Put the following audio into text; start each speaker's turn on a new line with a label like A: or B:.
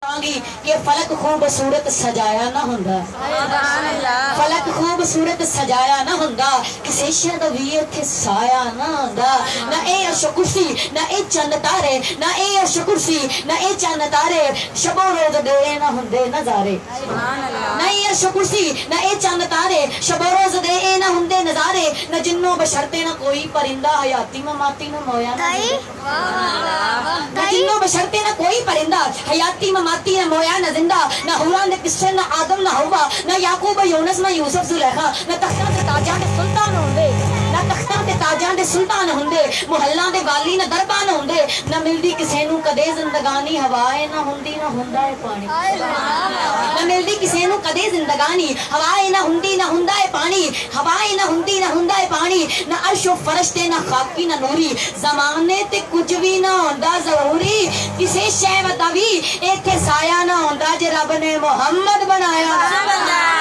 A: کہ فلک خوبصورت سجایا نہ ہوندا فلک خوبصورت سجایا نہ ہوندا کسی شے دا وی ایتھے سایہ نہ ہوندا نہ اے عرش کرسی نہ اے چند تارے نہ اے عرش کرسی نہ اے چند تارے شب و روز دے نہ ہوندے نظارے نہ اے عرش کرسی نہ اے چند تارے شب و روز دے نہ ہوندے نظارے نہ جنوں بشرتے نہ کوئی پرندہ حیاتی مماتی نہ مویا نہ نہ جنوں بشرتے نہ کوئی پرندہ حیاتی مماتی نہ مویا نہ زندہ نہ حوران دے قصے نہ آدم نہ ہوا نہ یعقوب یونس نہ یوسف زلیخا نہ تختاں تے تاجاں دے سلطان ہوندے نہ تختاں تے تاجاں دے سلطان ہوندے محلاں دے والی نہ دربان ہوندے نہ ملدی کسے نوں کدے زندگانی ہوائے نہ ہوندی نہ ہوندا اے پانی نہ ملدی کسے نوں کدے زندگانی ہوائے نہ ہوندی نہ ہوندا اے پانی ہوائے نہ ہوندی نہ ہوندا اے پانی نہ عرش و فرشتے نہ خاکی نہ نوری زمانے تے کچھ بھی نہ ہوندا ضروری کسے شے ودا وی ایتھے سایہ نہ ہوندا جے رب نے محمد